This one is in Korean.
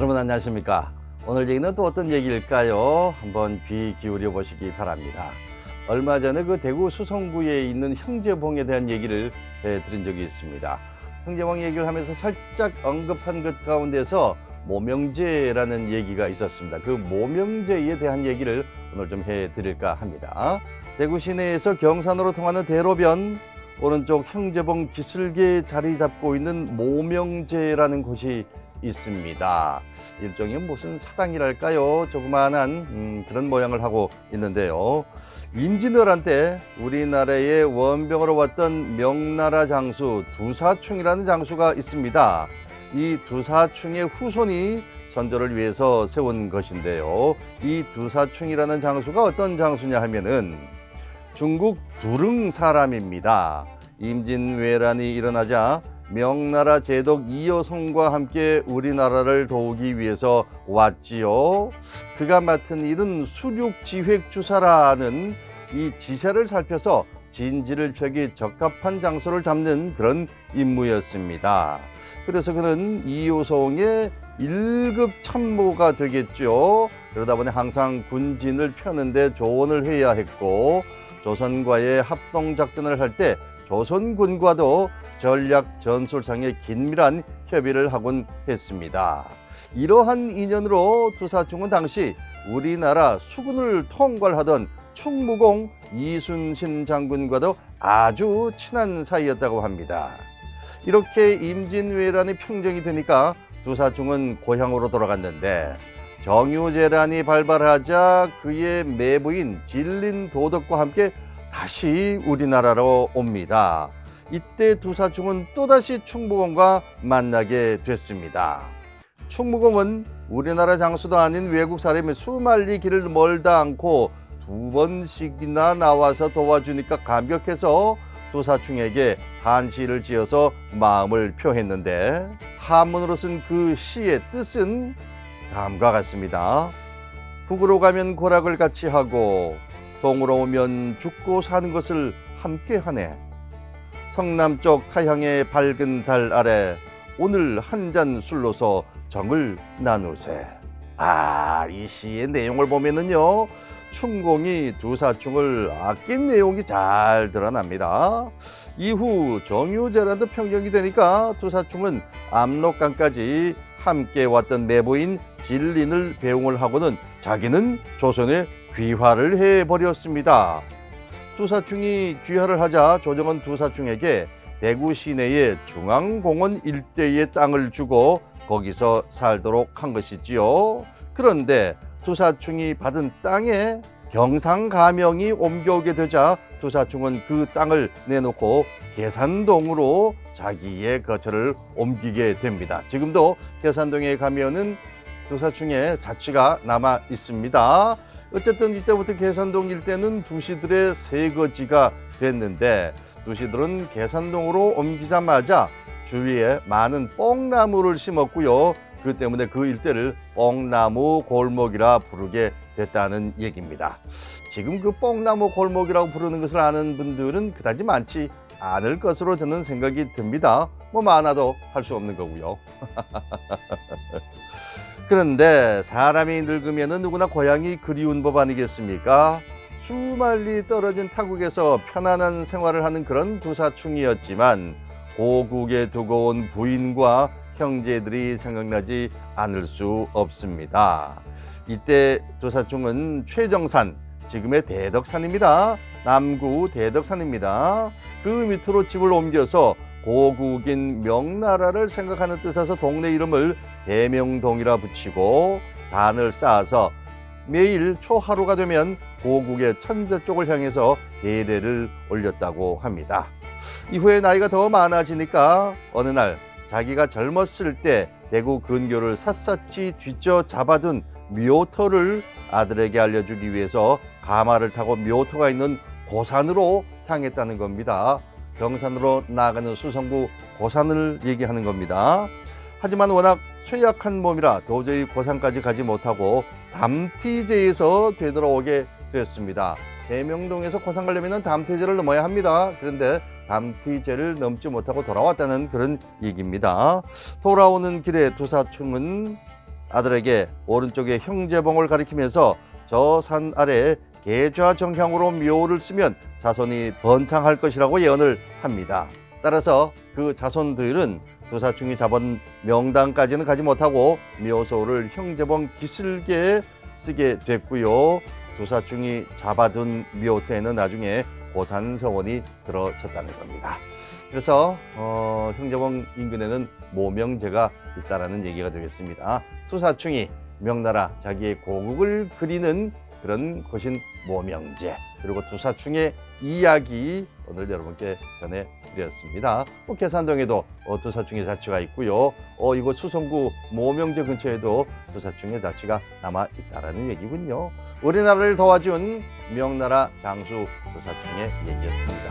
여러분 안녕하십니까? 오늘 얘기는 또 어떤 얘기일까요? 한번 귀 기울여 보시기 바랍니다. 얼마 전에 그 대구 수성구에 있는 형제봉에 대한 얘기를 드린 적이 있습니다. 형제봉 얘기를 하면서 살짝 언급한 것 가운데서 모명제라는 얘기가 있었습니다. 그 모명제에 대한 얘기를 오늘 좀 해드릴까 합니다. 대구 시내에서 경산으로 통하는 대로변 오른쪽 형제봉 기슭에 자리 잡고 있는 모명제라는 곳이 있습니다. 일종의 무슨 사당이랄까요? 조그마한 그런 모양을 하고 있는데요. 임진왜란 때 우리나라의 원병으로 왔던 명나라 장수 두사충이라는 장수가 있습니다. 이 두사충의 후손이 선조를 위해서 세운 것인데요. 이 두사충이라는 장수가 어떤 장수냐 하면은 중국 두릉 사람입니다. 임진왜란이 일어나자 명나라 제독 이여성과 함께 우리나라를 도우기 위해서 왔지요. 그가 맡은 일은 수륙지획주사라는 이 지세를 살펴서 진지를 펴기 적합한 장소를 잡는 그런 임무였습니다. 그래서 그는 이여성의 1급 참모가 되겠죠. 그러다 보니 항상 군진을 펴는데 조언을 해야 했고, 조선과의 합동작전을 할 때 조선군과도 전략 전술상의 긴밀한 협의를 하곤 했습니다. 이러한 인연으로 두사충은 당시 우리나라 수군을 통괄하던 충무공 이순신 장군과도 아주 친한 사이였다고 합니다. 이렇게 임진왜란이 평정이 되니까 두사충은 고향으로 돌아갔는데 정유재란이 발발하자 그의 매부인 진린도덕과 함께 다시 우리나라로 옵니다. 이때 두사충은 또다시 충무공과 만나게 됐습니다. 충무공은 우리나라 장수도 아닌 외국 사람이 수만리 길을 멀다 않고 2번씩이나 나와서 도와주니까 감격해서 두사충에게 한시를 지어서 마음을 표했는데, 한문으로 쓴 그 시의 뜻은 다음과 같습니다. 북으로 가면 고락을 같이 하고 동으로 오면 죽고 사는 것을 함께 하네. 성남쪽 타향의 밝은 달 아래 오늘 한 잔 술로서 정을 나누세. 이 시의 내용을 보면은요, 충공이 두사충을 아낀 내용이 잘 드러납니다. 이후 정유재란도 평정이 되니까 두사충은 압록강까지 함께 왔던 매부인 진린을 배웅을 하고는 자기는 조선에 귀화를 해버렸습니다. 두사충이 귀화를 하자 조정은 두사충에게 대구 시내의 중앙공원 일대의 땅을 주고 거기서 살도록 한 것이지요. 그런데 두사충이 받은 땅에 경상가명이 옮겨오게 되자 두사충은 그 땅을 내놓고 계산동으로 자기의 거처를 옮기게 됩니다. 지금도 계산동에 가면은 두사충의 자취가 남아 있습니다. 어쨌든 이때부터 계산동 일대는 두시들의 새거지가 됐는데, 두시들은 계산동으로 옮기자마자 주위에 많은 뽕나무를 심었고요. 그 때문에 그 일대를 뽕나무 골목이라 부르게 됐다는 얘기입니다. 지금 그 뽕나무 골목이라고 부르는 것을 아는 분들은 그다지 많지 않을 것으로 저는 생각이 듭니다. 많아도 할 수 없는 거고요. 그런데 사람이 늙으면 누구나 고향이 그리운 법 아니겠습니까? 수만리 떨어진 타국에서 편안한 생활을 하는 그런 두사충이었지만 고국에 두고 온 부인과 형제들이 생각나지 않을 수 없습니다. 이때 두사충은 최정산, 지금의 대덕산입니다. 남구 대덕산입니다. 그 밑으로 집을 옮겨서 고국인 명나라를 생각하는 뜻에서 동네 이름을 대명동이라 붙이고 단을 쌓아서 매일 초하루가 되면 고국의 천재 쪽을 향해서 예례를 올렸다고 합니다. 이후에 나이가 더 많아지니까 어느 날 자기가 젊었을 때 대구 근교를 샅샅이 뒤져 잡아둔 묘터를 아들에게 알려주기 위해서 가마를 타고 묘터가 있는 고산으로 향했다는 겁니다. 경산으로 나아가는 수성구 고산을 얘기하는 겁니다. 하지만 워낙 쇠약한 몸이라 도저히 고산까지 가지 못하고 담티제에서 되돌아오게 됐습니다. 대명동에서 고산 가려면 담티제를 넘어야 합니다. 그런데 담티제를 넘지 못하고 돌아왔다는 그런 얘기입니다. 돌아오는 길에 두사충은 아들에게 오른쪽에 형제봉을 가리키면서 저 산 아래 계좌 정향으로 묘를 쓰면 자손이 번창할 것이라고 예언을 합니다. 따라서 그 자손들은 두사충이 잡은 명당까지는 가지 못하고 묘소를 형제봉 기슭에 쓰게 됐고요. 두사충이 잡아둔 묘토에는 나중에 고산성원이 들어섰다는 겁니다. 그래서 형제봉 인근에는 모명제가 있다라는 얘기가 되겠습니다. 두사충이 명나라 자기의 고국을 그리는 그런 곳인 모명제, 그리고 두사충의 이야기 오늘 여러분께 전해드렸습니다. 계산동에도 두사충의 자취가 있고요. 이곳 수성구 모명제 근처에도 두사충의 자취가 남아 있다라는 얘기군요. 우리나라를 도와준 명나라 장수 두사충의 얘기였습니다.